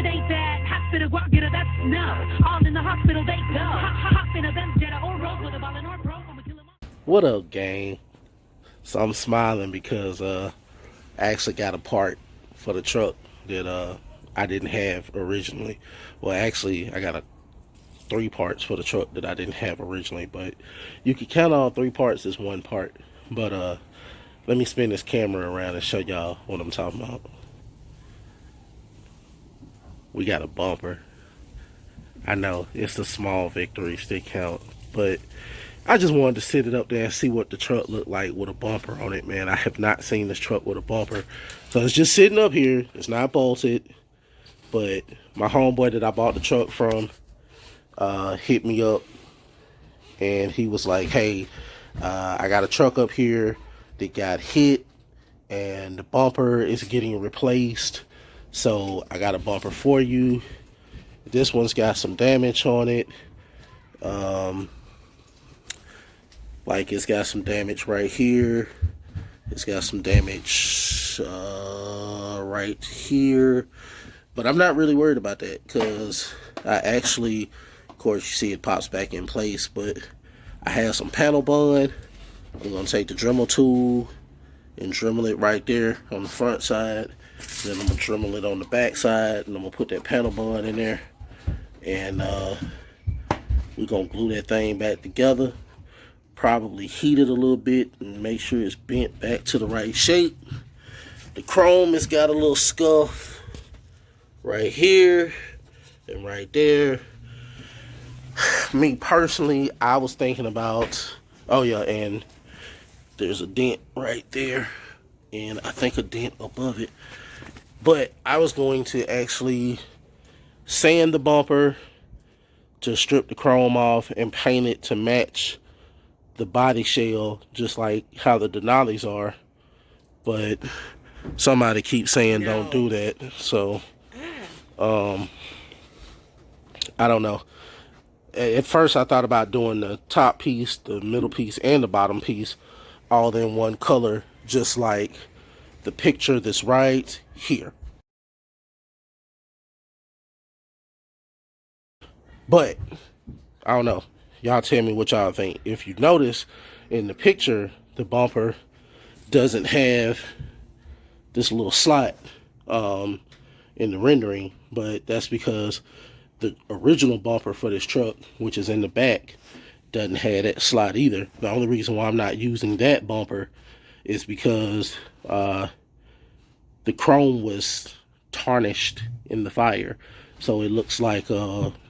it ain't that. Hospital, go get her, that's no. All in the hospital, they go. Hop in a Benz Jetta or Rolls with a ball and or pro. What up, gang? So I'm smiling because I actually got a part for the truck that I didn't have originally. Well, actually, I got 3 parts for the truck that I didn't have originally, but you can count all 3 parts as one part. But let me spin this camera around and show y'all what I'm talking about. We got a bumper. I know it's the small victories that count, but I just wanted to sit it up there and see what the truck looked like with a bumper on it, man. I have not seen this truck with a bumper. So it's just sitting up here. It's not bolted. But my homeboy that I bought the truck from hit me up. And he was like, hey, I got a truck up here that got hit. And the bumper is getting replaced. So I got a bumper for you. This one's got some damage on it. Like, it's got some damage right here. It's got some damage right here. But I'm not really worried about that because I actually, of course, you see it pops back in place. But I have some panel bond. I'm going to take the Dremel tool and Dremel it right there on the front side. Then I'm going to Dremel it on the back side. And I'm going to put that panel bond in there. And we're going to glue that thing back together. Probably heat it a little bit and make sure it's bent back to the right shape. The chrome has got a little scuff right here and right there. Me personally, I was thinking about, oh yeah, and there's a dent right there and I think a dent above it. But I was going to actually sand the bumper to strip the chrome off and paint it to match the body shell, just like how the Denali's are. But somebody keeps saying don't do that. So I don't know. At first I thought about doing the top piece, the middle piece, and the bottom piece all in one color, just like the picture that's right here. But I don't know. Y'all tell me what y'all think. If you notice in the picture, the bumper doesn't have this little slot in the rendering, but that's because the original bumper for this truck, which is in the back, doesn't have that slot either. The only reason why I'm not using that bumper is because the chrome was tarnished in the fire. So it looks like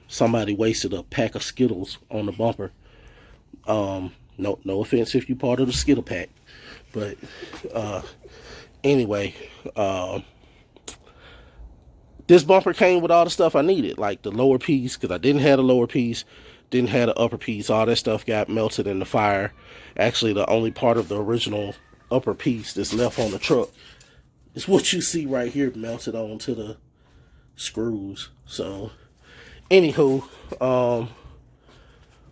somebody wasted a pack of Skittles on the bumper. No offense if you're part of the Skittle pack. But anyway, this bumper came with all the stuff I needed. Like the lower piece, because I didn't have the lower piece, didn't have the upper piece. All that stuff got melted in the fire. Actually, the only part of the original upper piece that's left on the truck is what you see right here melted onto the screws. So anywho,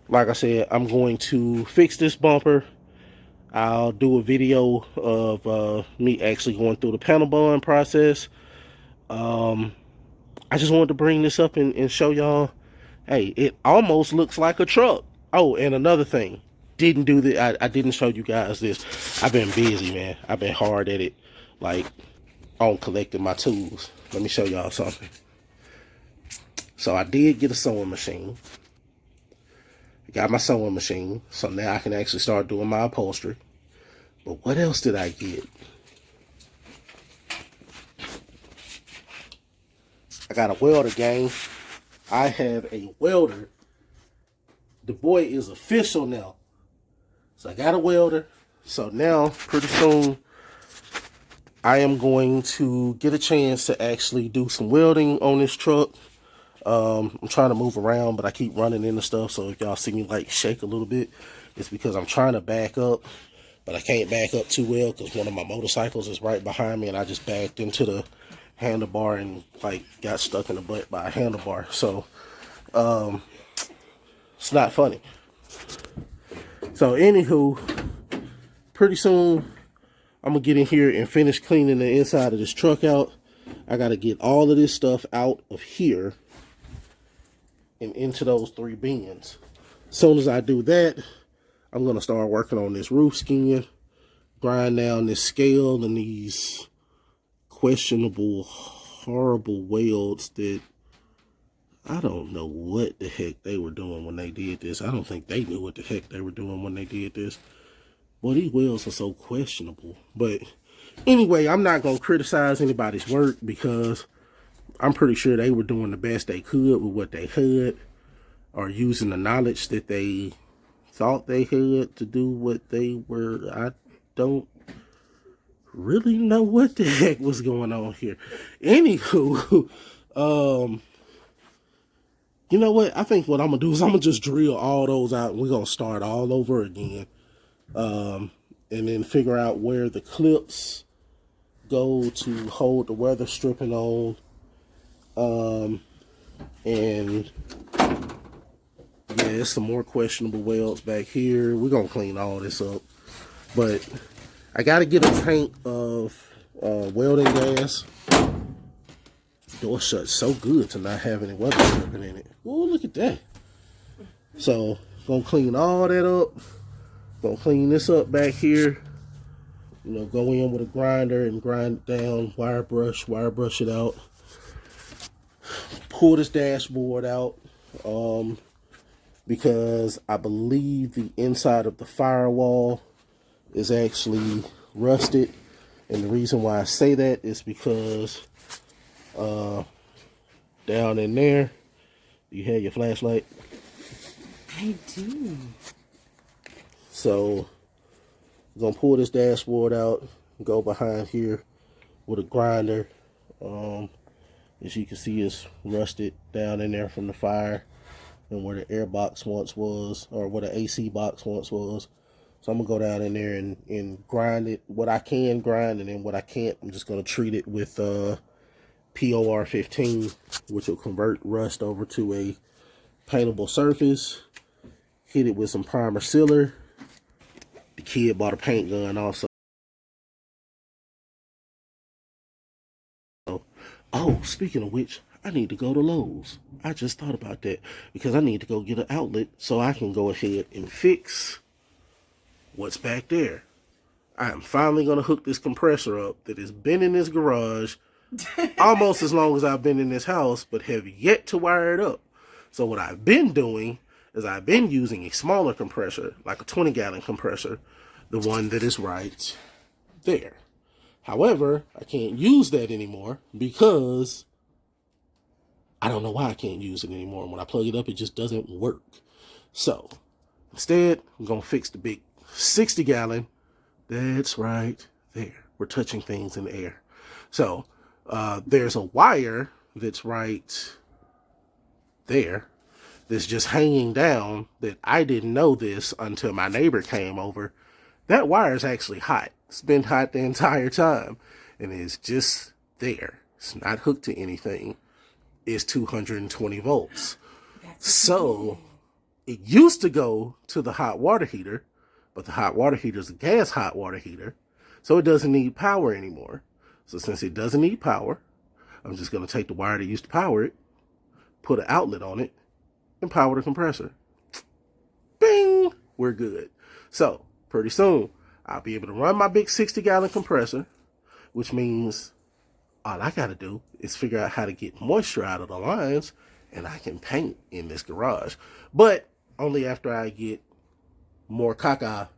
like I said, I'm going to fix this bumper. I'll do a video of me actually going through the panel bond process. I just wanted to bring this up and show y'all, hey, it almost looks like a truck. Oh, and another thing, I didn't show you guys this. I've been busy, man. I've been hard at it, like on collecting my tools. Let me show y'all something. So I did get a sewing machine. I got my sewing machine. So now I can actually start doing my upholstery. But what else did I get? I got a welder, gang. I have a welder. The boy is official now. So I got a welder. So now, pretty soon, I am going to get a chance to actually do some welding on this truck. I'm trying to move around, but I keep running into stuff. So if y'all see me like shake a little bit, it's because I'm trying to back up, but I can't back up too well because one of my motorcycles is right behind me, and I just backed into the handlebar and like got stuck in the butt by a handlebar. So it's not funny. So anywho, pretty soon I'm gonna get in here and finish cleaning the inside of this truck out. I got to get all of this stuff out of here and into those 3 bins. As soon as I do that, I'm going to start working on this roof skin, grind down this scale and these questionable, horrible welds that I don't know what the heck they were doing when they did this. I don't think they knew what the heck they were doing when they did this. Well, these welds are so questionable. But anyway, I'm not going to criticize anybody's work because I'm pretty sure they were doing the best they could with what they had, or using the knowledge that they thought they had to do what they were. I don't really know what the heck was going on here. Anywho, you know what? I think what I'm going to do is I'm going to just drill all those out and we're going to start all over again. And then figure out where the clips go to hold the weather stripping on. And yeah, there's some more questionable welds back here. We're going to clean all this up. But I got to get a tank of welding gas. Door shuts so good to not have any weather stripping in it. Oh, look at that. So, going to clean all that up. Going to clean this up back here. You know, go in with a grinder and grind it down. Wire brush it out. Pull this dashboard out. Because I believe the inside of the firewall is actually rusted. And the reason why I say that is because down in there, you have your flashlight. I do. So I'm gonna pull this dashboard out, go behind here with a grinder. As you can see, it's rusted down in there from the fire and where the air box once was, or where the AC box once was. So I'm gonna go down in there and grind it, what I can grind, and then what I can't, I'm just gonna treat it with POR 15, which will convert rust over to a paintable surface. Hit it with some primer sealer. The kid bought a paint gun also. Oh, speaking of which, I need to go to Lowe's. I just thought about that because I need to go get an outlet so I can go ahead and fix what's back there. I am finally going to hook this compressor up that has been in this garage almost as long as I've been in this house, but have yet to wire it up. So what I've been doing is I've been using a smaller compressor, like a 20-gallon compressor, the one that is right there. However, I can't use that anymore because I don't know why I can't use it anymore. When I plug it up, it just doesn't work. So instead, I'm going to fix the big 60-gallon. That's right there. We're touching things in the air. So there's a wire that's right there that's just hanging down that I didn't know this until my neighbor came over. That wire is actually hot. It's been hot the entire time. And it's just there. It's not hooked to anything. It's 220 volts. So it used to go to the hot water heater, but the hot water heater is a gas hot water heater. So it doesn't need power anymore. So since it doesn't need power, I'm just going to take the wire that used to power it, put an outlet on it, and power the compressor. Bing! We're good. So pretty soon, I'll be able to run my big 60-gallon compressor, which means all I got to do is figure out how to get moisture out of the lines, and I can paint in this garage. But only after I get more caca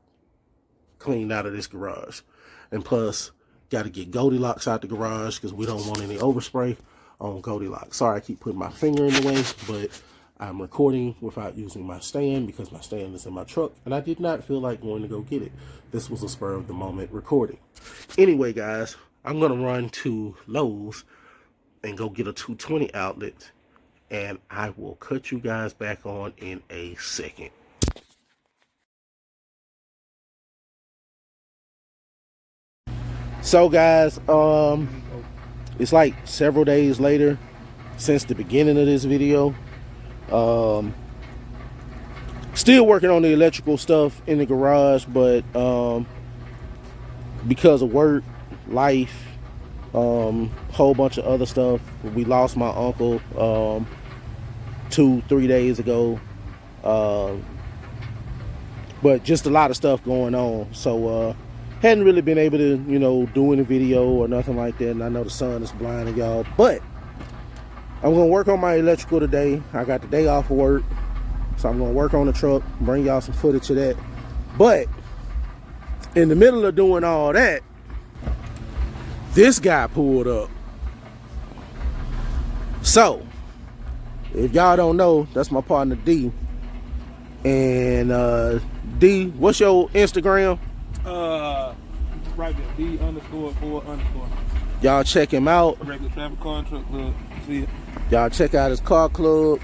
cleaned out of this garage. And plus, got to get Goldilocks out the garage because we don't want any overspray on Goldilocks. Sorry, I keep putting my finger in the way, but I'm recording without using my stand because my stand is in my truck, and I did not feel like going to go get it. This was a spur of the moment recording. Anyway, guys, I'm going to run to Lowe's and go get a 220 outlet, and I will cut you guys back on in a second. So guys, it's like several days later since the beginning of this video. Still working on the electrical stuff in the garage, but because of work, life, Whole bunch of other stuff. We lost my uncle 2-3 days ago. But just a lot of stuff going on. So hadn't really been able to, do any video or nothing like that. And I know the sun is blinding y'all. But I'm going to work on my electrical today. I got the day off of work. So I'm going to work on the truck, bring y'all some footage of that. But in the middle of doing all that, this guy pulled up. So, if y'all don't know, that's my partner D. And D, what's your Instagram? Right there, D_4__. Y'all check him out. Regular traffic car and truck club. See it. Y'all check out his car club.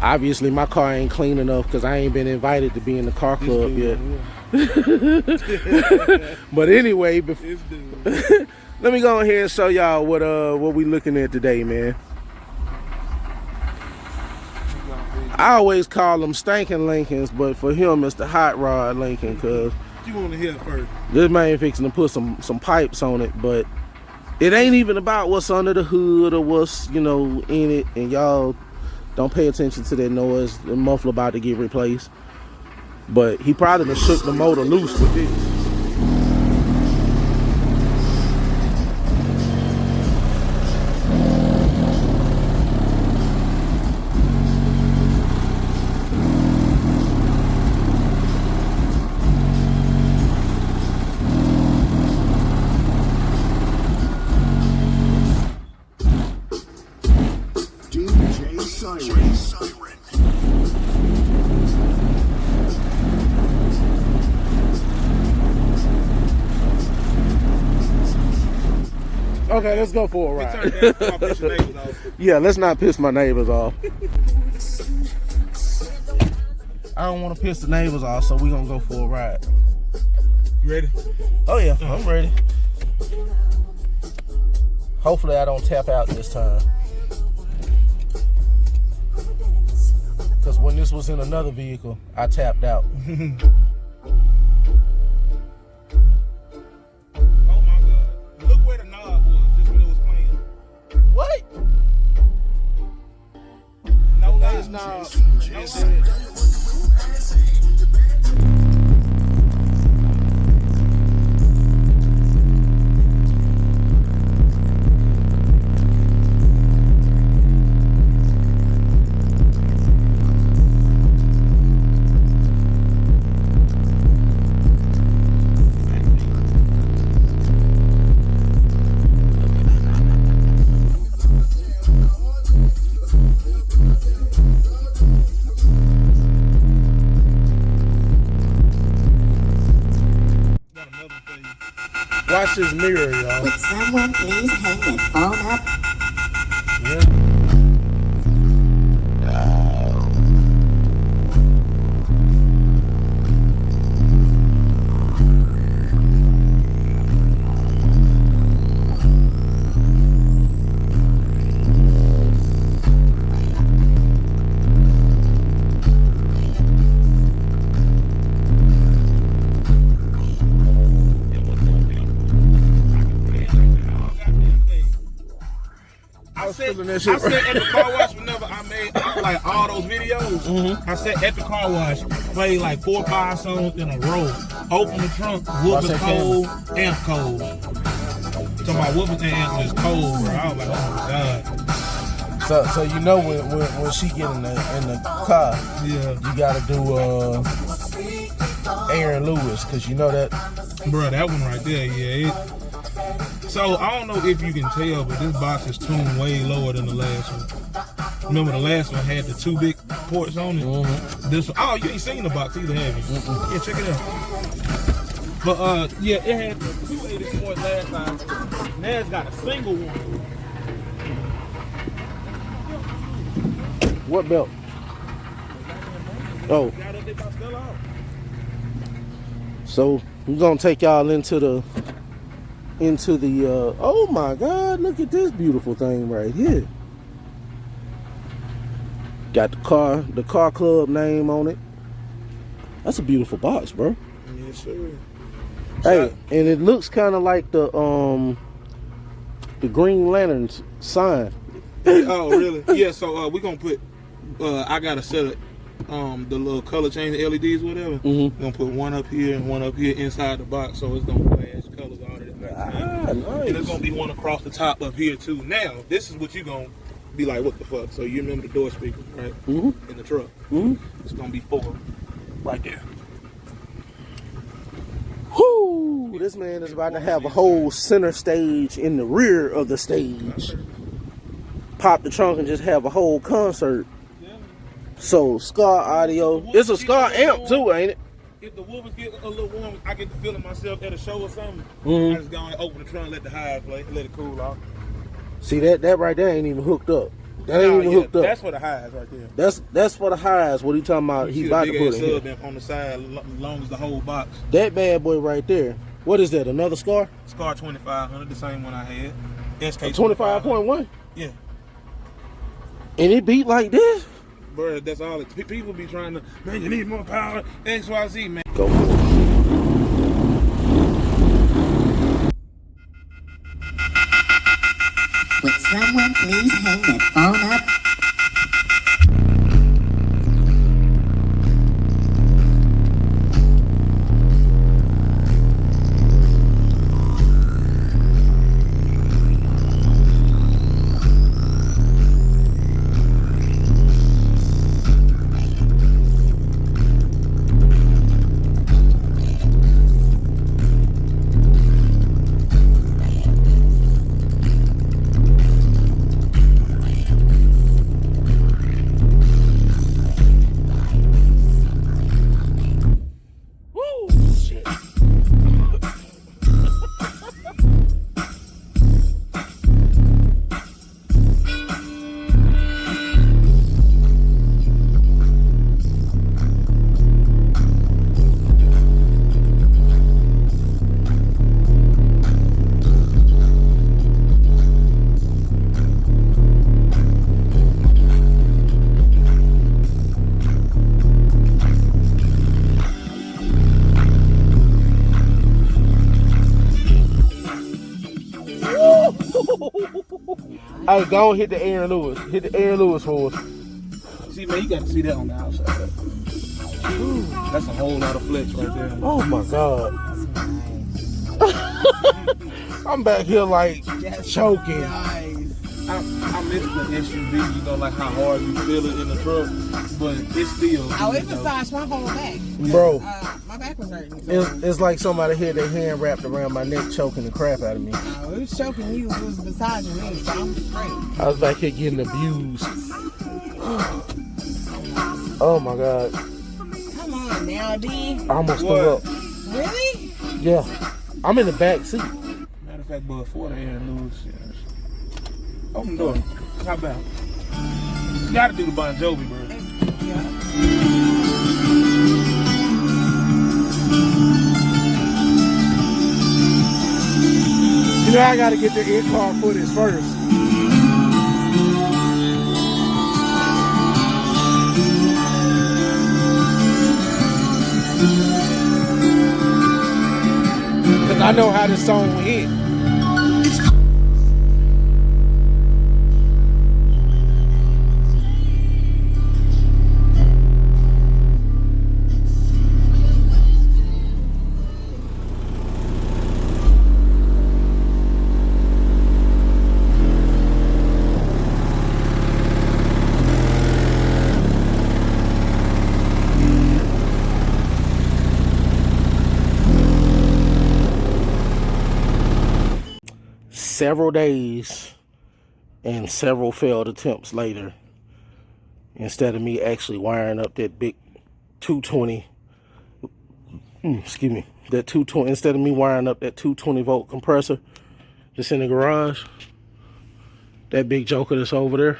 Obviously my car ain't clean enough because I ain't been invited to be in the car club yet. But anyway, let me go ahead and show y'all what we looking at today, man. I always call them stinking Lincolns, but for him it's the hot rod Lincoln, cause you want to hear first. This man fixing to put some pipes on it, but it ain't even about what's under the hood or what's in it, and y'all don't pay attention to that noise. The muffler about to get replaced. But he probably done shook the motor loose with this. DJ Siren. Okay, let's go for a ride. Turn it down before I piss your neighbors off. Yeah, let's not piss my neighbors off. I don't want to piss the neighbors off, so we gonna go for a ride. You ready? Oh yeah, I'm ready. Hopefully I don't tap out this time. Because when this was in another vehicle, I tapped out. Oh my God. Look where the knob was just when it was playing. What? No That's lies. not. No lies. Got another for you. Watch this mirror, y'all. Would someone please hang that phone up? Yeah. I said feeling that shit, at the car wash whenever I made like all those videos. I sat at the car wash, played like 4 or 5 songs in a row. Open the trunk, whoop is that cold, amp cold. Talking about whooping and amp is cold, bro. I was like, oh my God. So you know when she get in the car, Yeah. you gotta do Aaron Lewis, cause you know that. Bro, that one right there, yeah. So I don't know if you can tell, but this box is tuned way lower than the last one. Remember the last one had the 2 big ports on it? This one, oh, you ain't seen the box either, have you? Yeah, check it out. But yeah, it had 280 ports last time. Now it's got a single one. What belt? Oh, Got up there by still out. so we're gonna take y'all into the oh my God, look at this beautiful thing right here. Got the car club name on it. That's a beautiful box, bro. Yes, sir. Hey, and it looks kind of like the Green Lantern's sign. Oh, really? Yeah. So we're gonna put. I got a set of the little color change LEDs, whatever. We're gonna put one up here and one up here inside the box, so it's gonna flash colors all at the same time. Nice. And there's gonna be one across the top up here too. Now, this is what you're gonna be like, what the fuck? So you remember the door speakers, right? In the truck. It's gonna be 4 right there. Whoo! This man is about to have a whole center stage in the rear of the stage. Pop the trunk and just have a whole concert. So Scar audio. It's a Scar amp too, ain't it? If the woofers get a little warm, I get the feeling myself at a show or something. I just go and open the trunk, let the highs play, let it cool off. See that right there ain't even hooked up. That ain't even hooked up. That's for the highs right there. That's for the highs. What he talking about? He about to put in here. Sub on the side, as long as the whole box. That bad boy right there. What is that? Another Scar? Scar 2500, the same one I had. SK 25.1. Yeah. And it beat like this? Bro, that's all it. People be trying to, man, you need more power. XYZ, man. Go for it. Would someone please hang that phone up? Hey, go and hit the Aaron Lewis. Hit the Aaron Lewis for us. See, man, you got to see that on the outside. That's a whole lot of flex right there. Oh my God. I'm back here like choking. I miss the SUV, you know, like how hard you feel it in the truck, but it's still. Oh, it massaged my whole back. Bro. My back was hurting. So. It's like somebody had their hand wrapped around my neck choking the crap out of me. It was choking you, it was massaging me, so I'm great. I was back here getting abused. Oh my God. Come on now, D. I almost threw up. Really? Yeah. I'm in the back seat. Matter of fact, but for the Aaron Lewis, open the door. How about? You gotta do the Bon Jovi, bro. Yeah. You know I gotta get the in-car footage first. Cause I know how this song will hit. Several days and several failed attempts later, instead of me actually wiring up that big 220, that 220, instead of me wiring up that 220 volt compressor that's in the garage, that big joker that's over there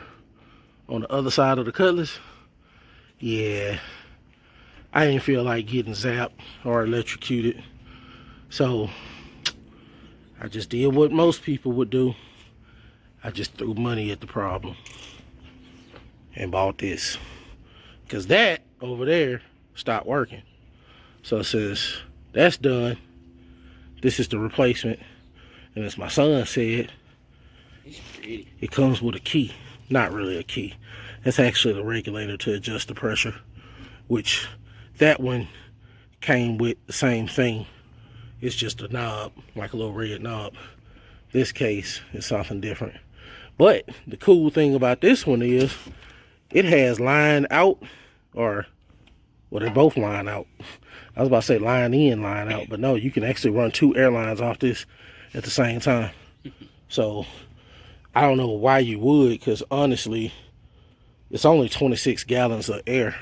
on the other side of the Cutlass, yeah, I didn't feel like getting zapped or electrocuted. So I just did what most people would do. I just threw money at the problem and bought this. Because that over there stopped working. So since that's done, This is the replacement. And as my son said, it comes with a key. Not really a key. That's actually the regulator to adjust the pressure, which that one came with the same thing. It's just a knob, like a little red knob. This case is something different. But the cool thing about this one is it has line out, or, well, they're both line out. I was about to say line in, line out, but no, you can actually run 2 airlines off this at the same time. So I don't know why you would, because honestly, it's only 26 gallons of air.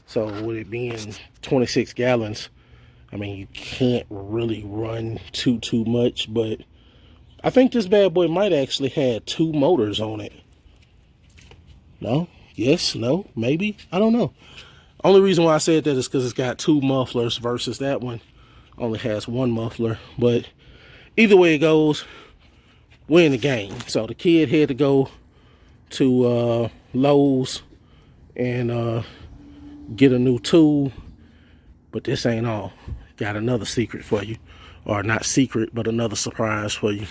So with it being 26 gallons, I mean, you can't really run too much, but I think this bad boy might actually have 2 motors on it. No? Yes? No? Maybe? I don't know. Only reason why I said that is because it's got 2 mufflers versus that one only has 1 muffler. But either way it goes, we're in the game. So the kid had to go to Lowe's and get a new tool. But this ain't all. Got another secret for you. Or not secret, but another surprise for you.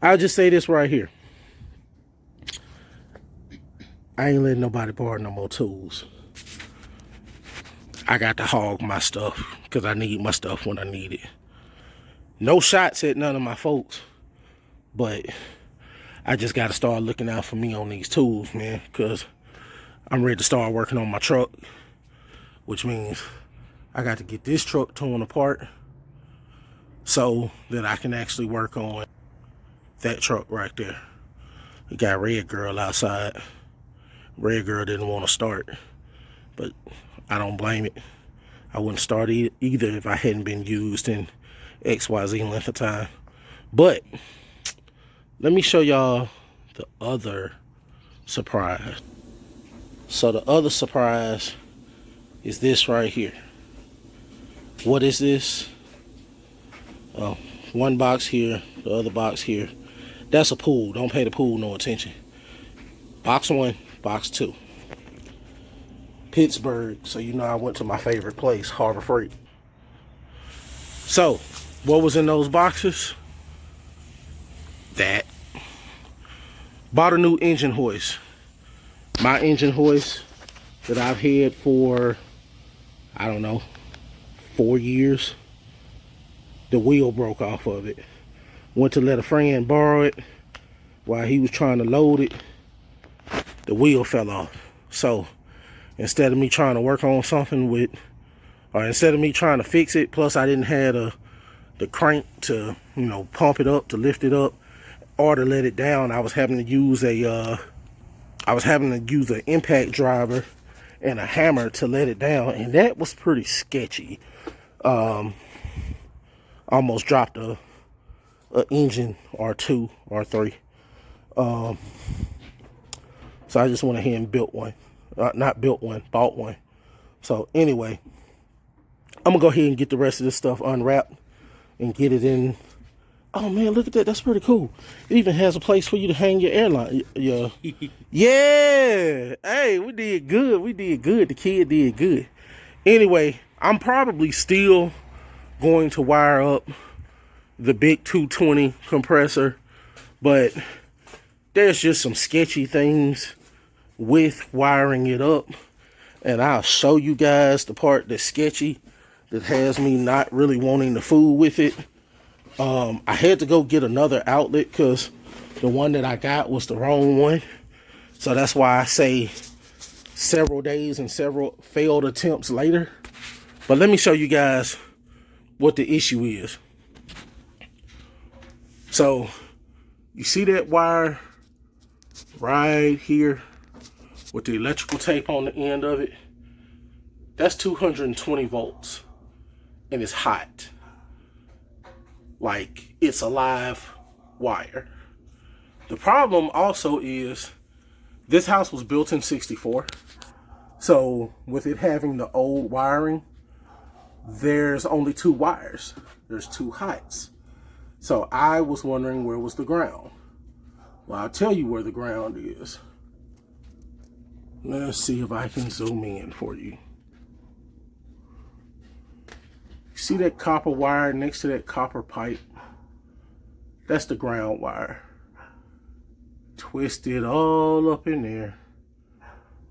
I'll just say this right here. I ain't letting nobody borrow no more tools. I got to hog my stuff because I need my stuff when I need it. No shots at none of my folks, but I just got to start looking out for me on these tools, man, because I'm ready to start working on my truck, which means I got to get this truck torn apart so that I can actually work on that truck right there. We got Red Girl outside. Red Girl didn't want to start, but I don't blame it. I wouldn't start either if I hadn't been used in XYZ length of time. But let me show y'all the other surprise. So the other surprise is this right here. What is this? Oh, one box here, the other box here. That's a pool. Don't pay the pool no attention. Box 1, box 2. Pittsburgh, so you know I went to my favorite place, Harbor Freight. So, what was in those boxes? That. Bought a new engine hoist. My engine hoist that I've had for, I don't know, 4 years. The wheel broke off of it. Went to let a friend borrow it. While he was trying to load it, the wheel fell off. So instead of me trying to work on something with, or instead of me trying to fix it, plus I didn't have the crank to, you know, pump it up, to lift it up, or to let it down, I was having to use an impact driver and a hammer to let it down, and that was pretty sketchy. Almost dropped a engine or 2 or 3. So I just went ahead and built one. Bought one. So anyway, I'm gonna go ahead and get the rest of this stuff unwrapped and get it in. Oh man, look at that. That's pretty cool. It even has a place for you to hang your airline. Yeah. Hey, we did good. The kid did good. Anyway, I'm probably still going to wire up the big 220 compressor, but there's just some sketchy things with wiring it up, and I'll show you guys the part that's sketchy, that has me not really wanting to fool with it. I had to go get another outlet because the one that I got was the wrong one. So that's why I say several days and several failed attempts later. But let me show you guys what the issue is. So you see that wire right here with the electrical tape on the end of it? That's 220 volts and it's hot. Like it's a live wire. The problem also is this house was built in '64. So with it having the old wiring, there's only 2 wires. There's 2 heights. So I was wondering where was the ground. Well, I'll tell you where the ground is. Let's see if I can zoom in for you. See that copper wire next to that copper pipe? That's the ground wire. Twisted all up in there.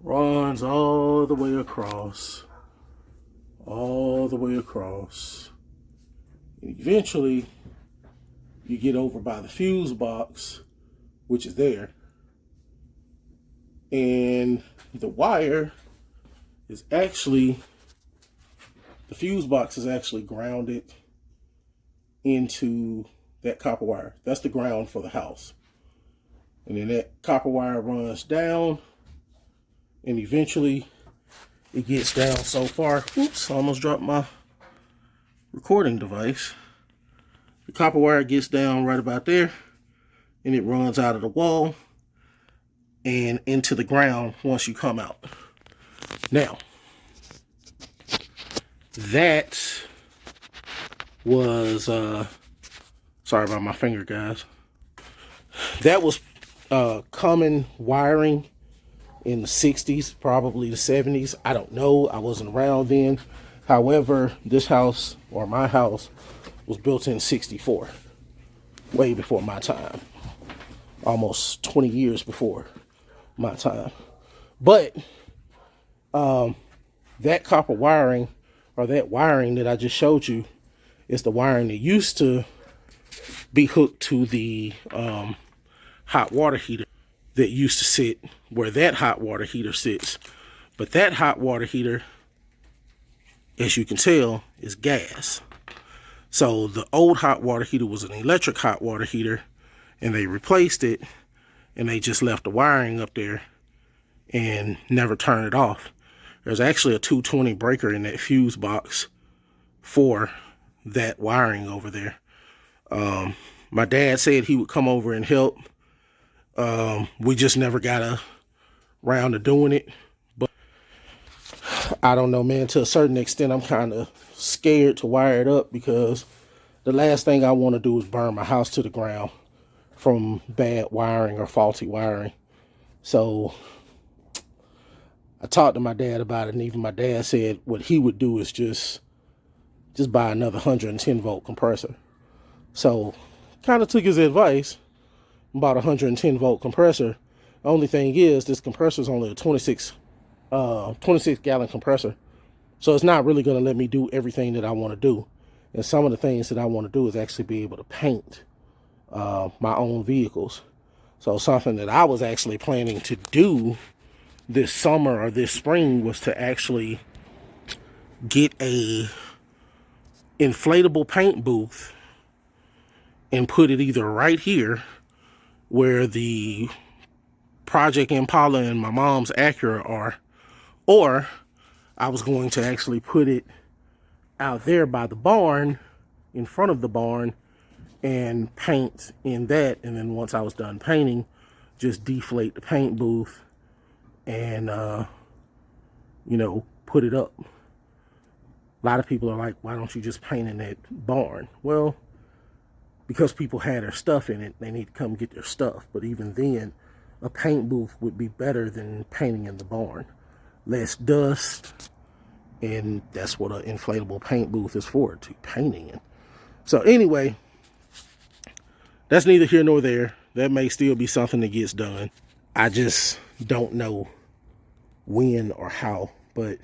Runs all the way across. All the way across. And eventually, you get over by the fuse box, which is there. And the wire is actually, the fuse box is actually grounded into that copper wire. That's the ground for the house. And then that copper wire runs down, and eventually it gets down so far. Oops, I almost dropped my recording device. The copper wire gets down right about there, and it runs out of the wall and into the ground once you come out. Now, that was, sorry about my finger, guys. That was common wiring in the 60s, probably the 70s. I don't know. I wasn't around then. However, this house, or my house, was built in 64. Way before my time. Almost 20 years before my time. But that copper wiring, or that wiring that I just showed you, is the wiring that used to be hooked to the hot water heater that used to sit where that hot water heater sits. But that hot water heater, as you can tell, is gas. So the old hot water heater was an electric hot water heater, and they replaced it, and they just left the wiring up there and never turned it off. There's actually a 220 breaker in that fuse box for that wiring over there. My dad said he would come over and help. We just never got around to doing it. But I don't know, man. To a certain extent, I'm kind of scared to wire it up, because the last thing I want to do is burn my house to the ground from bad wiring or faulty wiring. So I talked to my dad about it, and even my dad said what he would do is just buy another 110 volt compressor. So kind of took his advice, bought a 110 volt compressor. The only thing is, this compressor is only a 26 gallon compressor. So it's not really going to let me do everything that I want to do. And some of the things that I want to do is actually be able to paint my own vehicles. So something that I was actually planning to do this summer or this spring was to actually get a inflatable paint booth and put it either right here where the Project Impala and my mom's Acura are, or I was going to actually put it out there by the barn, in front of the barn, and paint in that. And then once I was done painting, just deflate the paint booth and, you know, put it up. A lot of people are like, why don't you just paint in that barn? Well, because people had their stuff in it, they need to come get their stuff. But even then, a paint booth would be better than painting in the barn. Less dust, and that's what an inflatable paint booth is for, to painting in. So anyway, that's neither here nor there. That may still be something that gets done. I just don't know when or how, but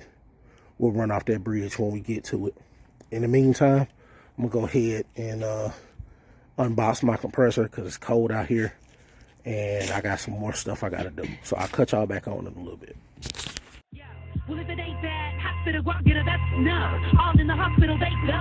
we'll run off that bridge when we get to it. In the meantime, I'm gonna go ahead and unbox my compressor, because it's cold out here and I got some more stuff I gotta do. So I'll cut y'all back on in a little bit. Well, if it ain't that, hospital, go get her, that's no. All in the hospital, they go.